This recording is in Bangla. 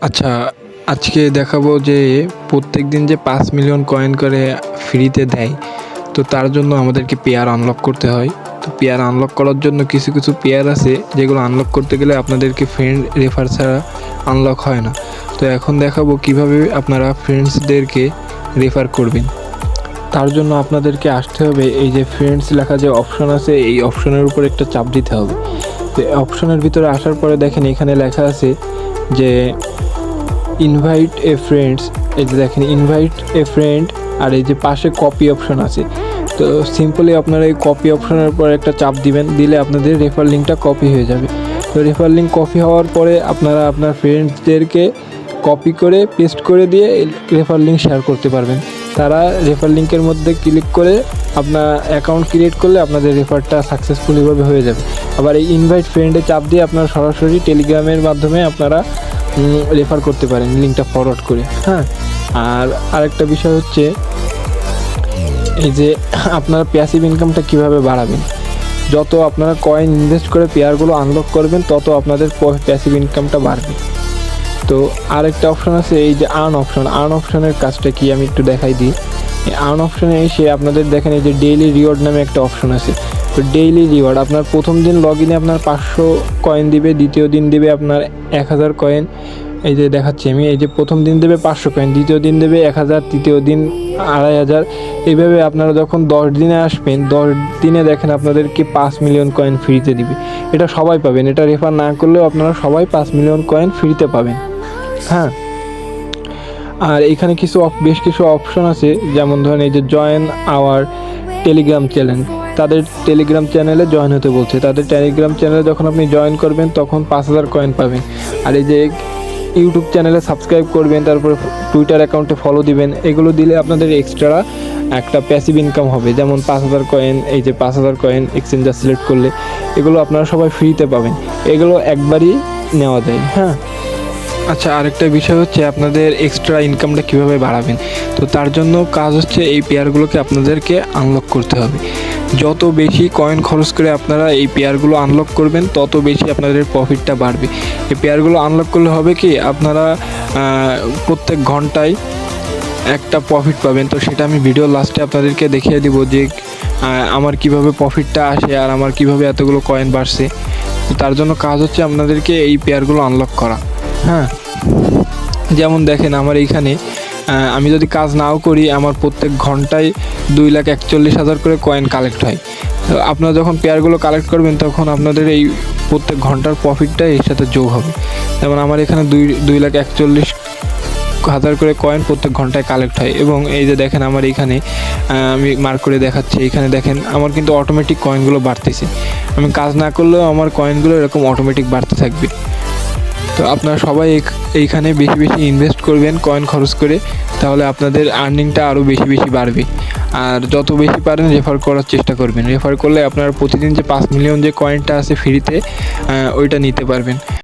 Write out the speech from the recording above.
আচ্ছা, আজকে দেখাবো যে প্রত্যেকদিন যে ৫ মিলিয়ন কয়েন করে ফ্রিতে দেয়। তো তার জন্য আমাদেরকে পেয়ার আনলক করতে হয়। তো পেয়ার আনলক করার জন্য কিছু পেয়ার আছে যেগুলো আনলক করতে গেলে আপনাদেরকে ফ্রেন্ড রেফার ছাড়া আনলক হয় না। তো এখন দেখাবো কিভাবে আপনারা ফ্রেন্ডসদেরকে রেফার করবেন। তার জন্য আপনাদেরকে আসতে হবে এই যে ফ্রেন্ডস লেখা যে অপশন আছে, এই অপশনের উপর একটা চাপ দিতে হবে। তো অপশনের ভিতরে আসার পরে দেখেন এখানে লেখা আছে যে ইনভাইট এ ফ্রেন্ডস। এই যে দেখেন ইনভাইট এ ফ্রেন্ড, আর এই যে পাশে কপি অপশন আছে। তো সিম্পলি আপনারা এই কপি অপশনের উপর একটা চাপ দিবেন, দিলে আপনাদের রেফার লিঙ্কটা কপি হয়ে যাবে। তো রেফার লিঙ্ক কপি হওয়ার পরে আপনারা আপনার ফ্রেন্ডসদেরকে কপি করে পেস্ট করে দিয়ে রেফার লিঙ্ক শেয়ার করতে পারবেন। তারা রেফার লিঙ্কের মধ্যে ক্লিক করে আপনার অ্যাকাউন্ট ক্রিয়েট করলে আপনাদের রেফারটা সাকসেসফুলিভাবে হয়ে যাবে। আবার এই ইনভাইট ফ্রেন্ডে চাপ দিয়ে আপনারা সরাসরি টেলিগ্রামের মাধ্যমে আপনারা রেফার করতে পারেন লিঙ্কটা ফরওয়ার্ড করে। হ্যাঁ, আর আরেকটা বিষয় হচ্ছে এই যে আপনারা প্যাসিভ ইনকামটা কিভাবে বাড়াবেন। যত আপনারা কয়েন ইনভেস্ট করে পেয়ারগুলো আনলক করবেন তত আপনাদের প্যাসিভ ইনকামটা বাড়বে। তো আরেকটা অপশন আছে এই যে আর্ন অপশনের কাজটা কি আমি একটু দেখাই দিই। এই আর্ন অপশনে এসে আপনাদের দেখেন এই যে ডেইলি রিওয়ার্ড নামে একটা অপশন আছে। তো ডেইলি রিওয়ার্ড আপনার প্রথম দিন লগ ইনে আপনার 500 কয়েন দিবে, দ্বিতীয় দিন দিবে আপনার 1000 কয়েন। এই যে দেখাচ্ছি আমি, এই যে প্রথম দিন দেবে 500 কয়েন, দ্বিতীয় দিন দেবে 1000, তৃতীয় দিন 2500। এইভাবে আপনারা যখন 10 দিনে আসবেন, 10 দিনে দেখেন আপনাদেরকে 5 মিলিয়ন কয়েন ফ্রিতে দিবে। এটা সবাই পাবেন, এটা রেফার না করলেও আপনারা সবাই 5 মিলিয়ন কয়েন ফ্রিতে পাবেন। হ্যাঁ, আর এখানে বেশ কিছু অপশন আছে, যেমন ধরেন এই যে জয়েন আওয়ার টেলিগ্রাম চ্যানেল। তাদের টেলিগ্রাম চ্যানেলে জয়েন হতে বলছে। তাদের টেলিগ্রাম চ্যানেলে যখন আপনি জয়েন করবেন তখন 5000 কয়েন পাবেন। আর এই যে ইউটিউব চ্যানেলে সাবস্ক্রাইব করবেন, তারপরে টুইটার অ্যাকাউন্টে ফলো দিবেন, এগুলো দিলে আপনাদের এক্সট্রা একটা প্যাসিভ ইনকাম হবে। যেমন 5000 কয়েন, এই যে 5000 কয়েন এক্সচেঞ্জার সিলেক্ট করলে এগুলো আপনারা সবাই ফ্রিতে পাবেন। এগুলো একবারই নেওয়া যায়। হ্যাঁ, আচ্ছা, আরেকটা বিষয় হচ্ছে আপনাদের এক্সট্রা ইনকামটা কিভাবে বাড়াবেন। তো তার জন্য কাজ হচ্ছে এই পেয়ারগুলোকে আপনাদেরকে আনলক করতে হবে। যত বেশি কয়েন খরচ করে আপনারা এই পেয়ারগুলো আনলক করবেন তত বেশি আপনাদের প্রফিটটা বাড়বে। এই পেয়ারগুলো আনলক করলে হবে কি, আপনারা প্রত্যেক ঘন্টায় একটা প্রফিট পাবেন। তো সেটা আমি ভিডিও লাস্টে আপনাদেরকে দেখিয়ে দিব যে আমার কিভাবে প্রফিটটা আসে আর আমার কিভাবে এতগুলো কয়েন বাড়ছে। তো তার জন্য কাজ হচ্ছে আপনাদেরকে এই পেয়ারগুলো আনলক করা। হ্যাঁ, যেমন দেখেন আমার এইখানে আমি যদি কাজ নাও করি আমার প্রত্যেক ঘন্টায় 2,41,000 করে কয়েন কালেক্ট হয়। তো আপনারা যখন পেয়ারগুলো কালেক্ট করবেন তখন আপনাদের এই প্রত্যেক ঘন্টার প্রফিটটা এর সাথে যোগ হবে। যেমন আমার এখানে 2,41,000 করে কয়েন প্রত্যেক ঘন্টায় কালেক্ট হয়। এবং এই যে দেখেন আমার এইখানে আমি মার্ক করে দেখাচ্ছি, এইখানে দেখেন আমার কিন্তু অটোমেটিক কয়েনগুলো বাড়তেছে। আমি কাজ না করলেও আমার কয়েনগুলো এরকম অটোমেটিক বাড়তে থাকবে। তো আপনারা সবাই এইখানে বেশি বেশি ইনভেস্ট করবেন কয়েন খরচ করে, তাহলে আপনাদের আর্নিংটা আরও বেশি বাড়বে। আর যত বেশি পারেন রেফার করার চেষ্টা করবেন। রেফার করলে আপনারা প্রতিদিন যে 5 মিলিয়ন যে কয়েনটা আছে ফ্রিতে ওইটা নিতে পারবেন।